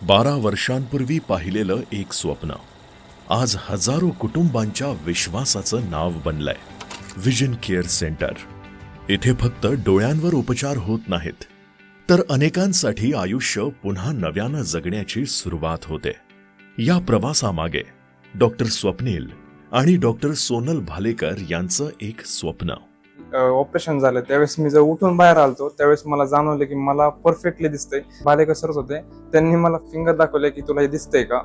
12 वर्षांपूर्वी पाहिलेलं एक स्वप्न आज हजारो कुटुंबांच्या विश्वासाचं नाव बनलंय. Vision care centre. इथे फक्त डोळ्यांवर उपचार होत नाहीत, तर अनेकांसाठी आयुष्य पुन्हा नव्यानं जगण्याची सुरुवात होते. या प्रवासामागे डॉक्टर स्वप्नील आणि डॉक्टर सोनल भालेकर यांचं एक स्वप्न. ऑपरेशन झालं त्यावेळेस मी जर उठून बाहेर आलतो त्यावेळेस मला जाणवलं की मला परफेक्टली दिसतंय. भालेकर सरच होते, त्यांनी मला फिंगर दाखवले की तुला हे दिसतंय का.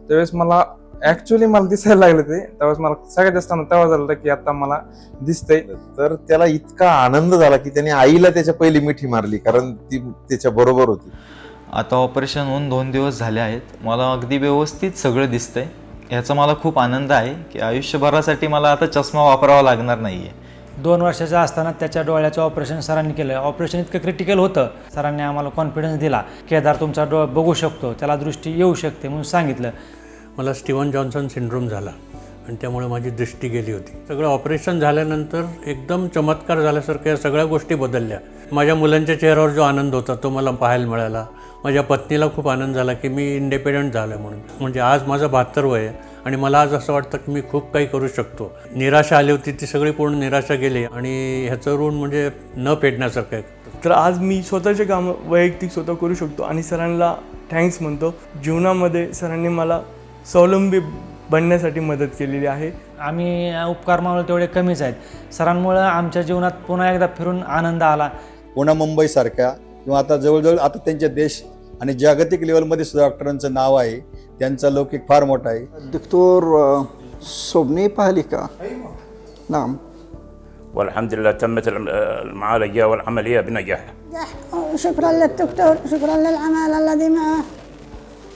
त्यावेळेस मला ऍक्च्युअली मला दिसायला लागले ते. त्यावेळेस मला सगळ्यात जास्त तेव्हा झालं की आता मला दिसतंय. तर त्याला इतका आनंद झाला की त्याने आईला त्याच्या पहिली मिठी मारली, कारण ती त्याच्या बरोबर होती. आता ऑपरेशन होऊन 2 दिवस झाले आहेत. मला अगदी व्यवस्थित सगळं दिसतंय. याचा मला खूप आनंद आहे की आयुष्यभरासाठी मला आता चष्मा वापरावा लागणार नाहीये. 2 वर्षाचा असताना त्याच्या डोळ्याचं ऑपरेशन सरांनी केलं. ऑपरेशन इतकं क्रिटिकल होतं, सरांनी आम्हाला कॉन्फिडन्स दिला. केदार तुमचा डोळा बघू शकतो, त्याला दृष्टी येऊ शकते म्हणून सांगितलं. मला स्टीवन जॉन्सन सिंड्रोम झाला आणि त्यामुळे माझी दृष्टी गेली होती. सगळं ऑपरेशन झाल्यानंतर एकदम चमत्कार झाल्यासारख्या या सगळ्या गोष्टी बदलल्या. माझ्या मुलांच्या चेहऱ्यावर जो आनंद होता तो मला पाहायला मिळाला. माझ्या पत्नीला खूप आनंद झाला की मी इंडिपेंडंट झालो म्हणून. म्हणजे आज माझं 72 वय आहे आणि मला आज असं वाटतं की मी खूप काही करू शकतो. निराशा आली होती, ती सगळी पूर्ण निराशा गेली आणि ह्याचं ऋण म्हणजे न फेडण्यासारखं आहे. तर आज मी स्वतःचे काम वैयक्तिक स्वतः करू शकतो आणि सरांना थँक्स म्हणतो. जीवनामध्ये सरांनी मला स्वावलंबी बनण्यासाठी मदत केलेली आहे. आम्ही उपकार मानलो तेवढे कमीच आहेत. सरांमुळं आमच्या जीवनात पुन्हा एकदा फिरून आनंद आला. पुन्हा मुंबईसारख्या किंवा आता जवळजवळ आता त्यांचे देश आणि जागतिक लेवलमध्ये सुद्धा डॉक्टरांचं नाव आहे. त्यांचा लौकिक फार मोठा आहे. الدكتور صبني بهلكة نعم والحمد لله تمت المعالجة والعملية بنجاح. شكرا للدكتور، شكرا للعمل الذي معه،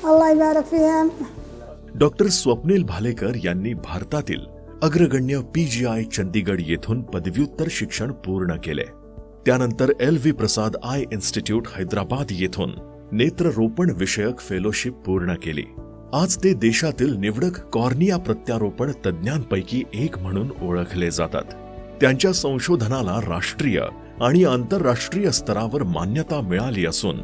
الله يبارك فيهم. डॉक्टर स्वप्नील भालेकर यांनी भारतातील अग्रगण्य PGI चंदीगड येथून पदव्युत्तर शिक्षण पूर्ण केले. त्यानंतर LV Prasad I institute Hyderabad येथून नेत्ररोपण विषयक फेलोशिप पूर्ण केली. आज ते देशातील निवडक कॉर्निया प्रत्यारोपण तज्ज्ञांपैकी एक म्हणून ओळखले जातात. त्यांच्या संशोधनाला राष्ट्रीय आणि आंतरराष्ट्रीय स्तरावर मान्यता मिळाली असून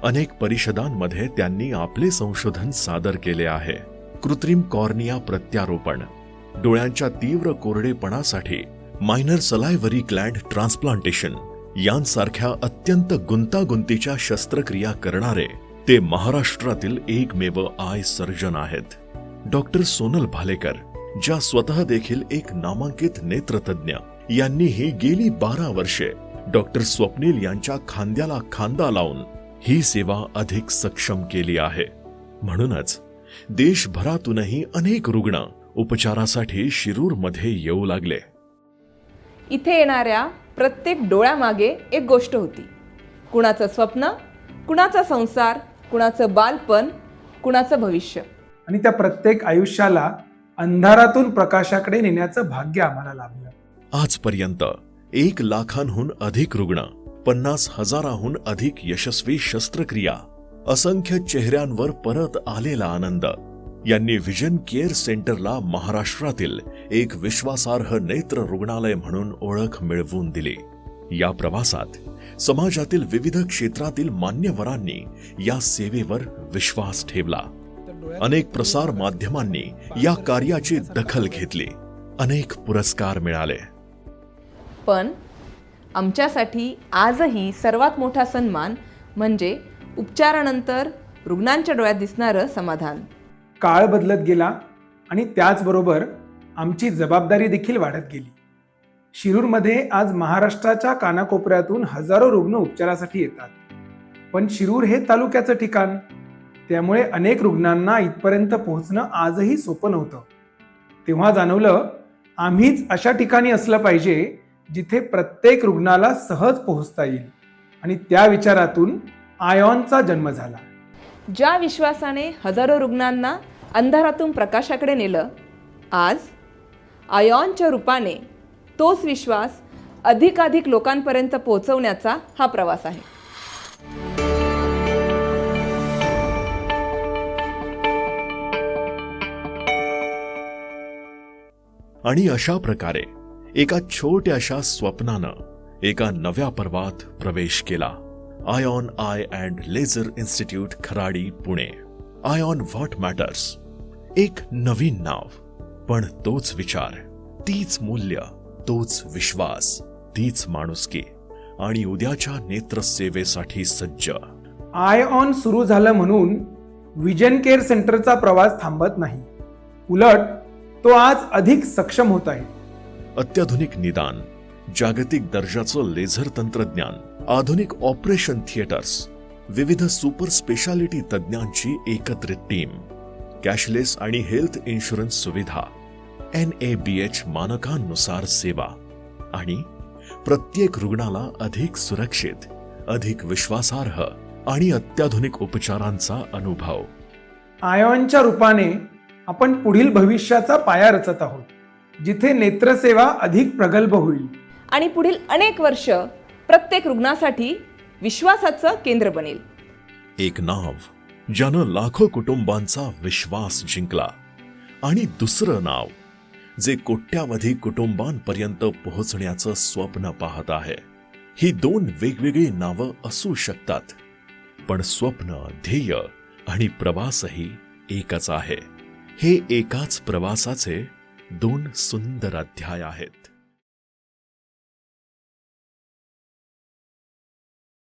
अनेक परिषदांमध्ये त्यांनी आपले संशोधन सादर केले आहे. कृत्रिम कॉर्निया प्रत्यारोपण, डोळ्यांच्या तीव्र कोरडेपणासाठी मायनर सलायव्हरी ग्लँड ट्रान्सप्लांटेशन यांसारख्या अत्यंत गुंतागुंतीच्या शस्त्रक्रिया करणारे ते महाराष्ट्रातील एकमेव आय सर्जन आहेत. डॉक्टर सोनल भालेकर, ज्या स्वतः देखील एक नामांकित नेत्रतज्ञ, यांनीही गेली 12 वर्षे डॉक्टर स्वप्नील यांच्या खांद्याला खांदा लावून ही सेवा अधिक सक्षम केली आहे. म्हणूनच देशभरातूनही अनेक रुग्ण उपचारासाठी शिरूरमध्ये येऊ लागले. इथे येणाऱ्या प्रत्येक डोळ्यामागे एक गोष्ट होती. कुणाचं स्वप्न, कुणाचा संसार, कुणाचं बालपण, कुणाचं भविष्य. आणि त्या प्रत्येक आयुष्याला अंधारातून प्रकाशाकडे नेण्याचं भाग्य आम्हाला लाभलं. आजपर्यंत 1 लाखांहून अधिक रुग्ण, 50,000हून अधिक यशस्वी शस्त्रक्रिया, असंख्य चेहऱ्यांवर परत आलेला आनंद यांनी विजन केअर सेंटरला महाराष्ट्रातील एक विश्वासार्ह नेत्र रुग्णालय म्हणून ओळख मिळवून दिली. या प्रवासात समाजातील विविध क्षेत्रातील मान्यवरांनी या सेवेवर विश्वास ठेवला. अनेक प्रसार माध्यमांनी या कार्याची दखल घेतली. अनेक पुरस्कार मिळाले. पण आमच्यासाठी आजही सर्वात मोठा सन्मान म्हणजे उपचारानंतर रुग्णांच्या डोळ्यात दिसणारं समाधान. काळ बदलत गेला आणि त्याचबरोबर आमची जबाबदारी देखील वाढत गेली. शिरूरमध्ये आज महाराष्ट्राच्या कानाकोपऱ्यातून हजारो रुग्ण उपचारासाठी येतात. पण शिरूर हे तालुक्याचं ठिकाण, त्यामुळे अनेक रुग्णांना इथपर्यंत पोहोचणं आजही सोपं नव्हतं. तेव्हा जाणवलं आम्हीच अशा ठिकाणी असलं पाहिजे जिथे प्रत्येक रुग्णाला सहज पोहोचता येईल. आणि त्या विचारातून आयॉनचा जन्म झाला. ज्या विश्वासाने हजारो रुग्णांना अंधारातून प्रकाशाकडे नेलं, आज आयॉनच्या रूपाने तोच विश्वास अधिकाधिक लोकांपर्यंत पोहोचवण्याचा हा प्रवास आहे. आणि अशा प्रकारे एका छोट्याशा स्वप्नानं एका नव्या पर्वात प्रवेश केला. Ion I and laser institute Kharadi Pune. Ion what matters. एक नवीन नाव, पण तोच विचार, तीच मूल्य, तोच विश्वास, तीच माणुसकी आणि उद्याच्या नेत्रसेवेसाठी सज्ज. आयऑन सुरू झालं म्हणून विजन केअर सेंटरचा प्रवास थांबत नाही. उलट तो आज अधिक सक्षम होत आहे. अत्याधुनिक निदान, जागतिक दर्जाचं लेझर तंत्रज्ञान, आधुनिक ऑपरेशन थिएटर्स, विविध सुपर स्पेशालिटी तज्ज्ञांची एकत्रित टीम, कॅशलेस आणि हेल्थ इन्शुरन्स सुविधा, NABH मानकांनुसार सेवा आणि प्रत्येक रुग्णाला अधिक सुरक्षित, अधिक विश्वासार्ह आणि अत्याधुनिक उपचारांचा अनुभव. आयॉनच्या रूपाने आपण पुढील भविष्याचा पाया रचत आहोत, जिथे नेत्रसेवा अधिक प्रगल्भ होईल आणि पुढील अनेक वर्ष प्रत्येक रुग्णासाठी विश्वासाचं केंद्र बनेल. एक नाव ज्यानं लाखो कुटुंबांचा विश्वास जिंकला आणि दुसरं नाव जे कोट्यावधी कुटुंबांपर्यंत पोहोचण्याचं स्वप्न पाहत आहे. ही दोन वेगवेगळी नावं असू शकतात, पण स्वप्न, ध्येय आणि प्रवासही एकच आहे. हे एकाच प्रवासाचे दोन सुंदर अध्याय आहेत.